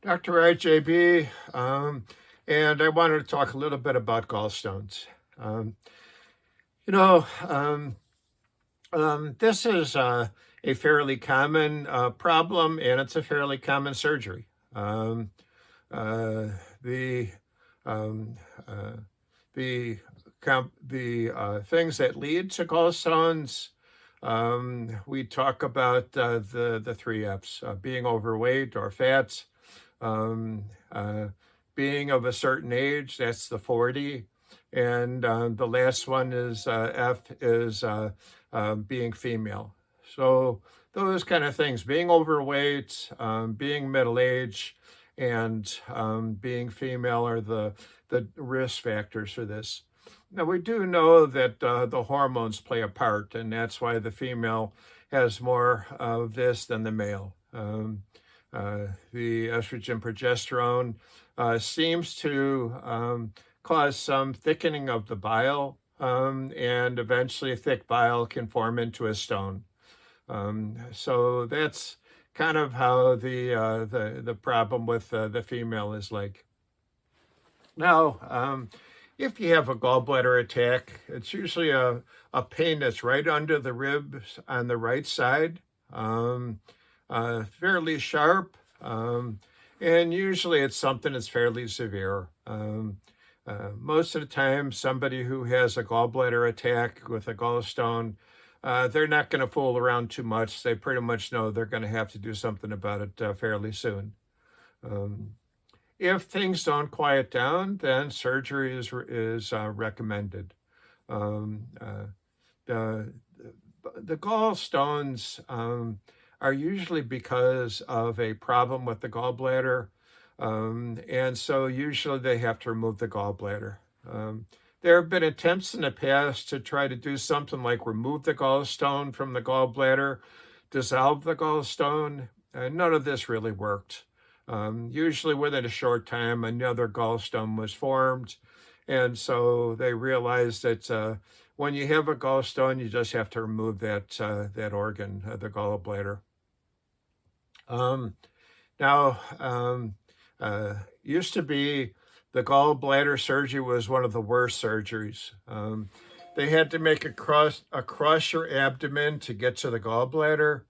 doctorarjaybe, and I wanted to talk a little bit about gallstones. Um, you know, um, this is a fairly common problem, and it's a fairly common surgery. Um, uh, the um, uh, the the things that lead to gallstones. We talk about the three F's: being overweight or fat, um, uh, being of a certain age, that's the 40. And the last one is F is being female. So those kind of things, being overweight, being middle-aged, and being female are the risk factors for this. Now, we do know that the hormones play a part, and that's why the female has more of this than the male. The estrogen progesterone seems to cause some thickening of the bile, and eventually thick bile can form into a stone. So that's kind of how the problem with the female is like. Now, if you have a gallbladder attack, it's usually a pain that's right under the ribs on the right side, fairly sharp, and usually it's something that's fairly severe. Most of the time, somebody who has a gallbladder attack with a gallstone, they're not going to fool around too much. They pretty much know they're going to have to do something about it fairly soon. If things don't quiet down, then surgery is recommended. Um, uh, the the gallstones are usually because of a problem with the gallbladder, and so usually they have to remove the gallbladder. There have been attempts in the past to try to do something like remove the gallstone from the gallbladder, dissolve the gallstone, and none of this really worked. Usually within a short time, another gallstone was formed. And so they realized that when you have a gallstone, you just have to remove that organ, the gallbladder. Um, Now, used to be the gallbladder surgery was one of the worst surgeries. They had to make across your abdomen to get to the gallbladder.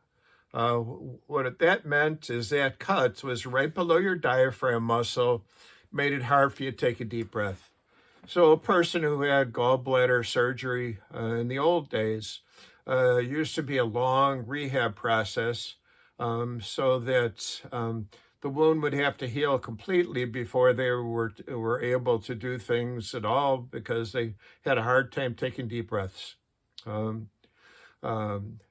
What that meant is that cut was right below your diaphragm muscle, made it hard for you to take a deep breath. So a person who had gallbladder surgery in the old days used to be a long rehab process, so that the wound would have to heal completely before they were able to do things at all because they had a hard time taking deep breaths.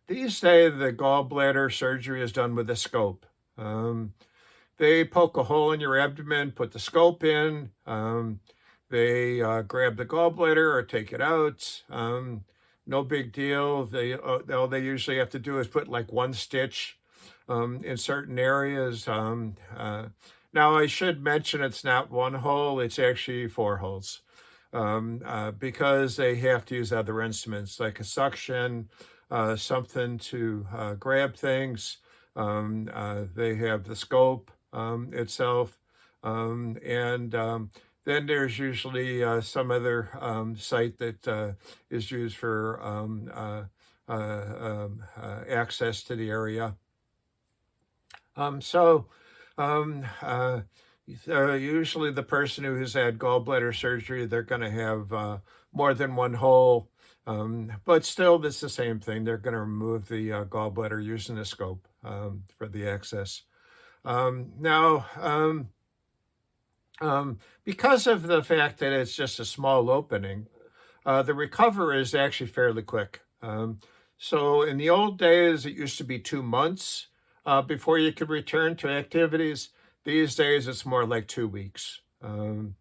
These days, the gallbladder surgery is done with a scope. They poke a hole in your abdomen, put the scope in. They grab the gallbladder or take it out. No big deal. All they usually have to do is put like one stitch in certain areas. Now, I should mention it's not one hole, it's actually four holes, because they have to use other instruments like a suction, something to grab things. They have the scope itself, and then there's usually some other site that is used for access to the area. So usually the person who has had gallbladder surgery, they're going to have more than one hole, but still it's the same thing. They're going to remove the gallbladder using a scope for the access. Because of the fact that it's just a small opening, the recovery is actually fairly quick. So in the old days, it used to be 2 months before you could return to activities. These days, it's more like 2 weeks. More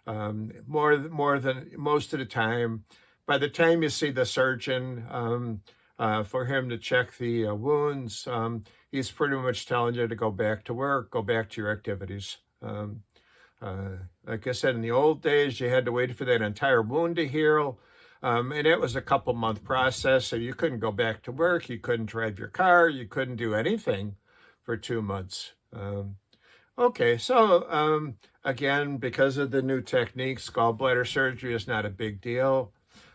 than most of the time. By the time you see the surgeon for him to check the wounds, he's pretty much telling you to go back to work, go back to your activities. Like I said, in the old days, you had to wait for that entire wound to heal. And it was a couple-month process, so you couldn't go back to work, you couldn't drive your car, you couldn't do anything for 2 months. Okay, so again, because of the new techniques, gallbladder surgery is not a big deal.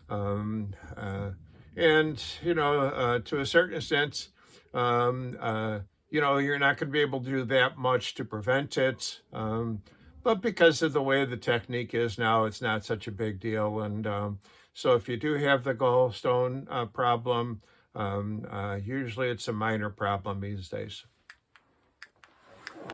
Um, uh, and, to a certain extent, um, uh, you're not going to be able to do that much to prevent it. But because of the way the technique is now, it's not such a big deal. And so if you do have the gallstone problem, usually it's a minor problem these days.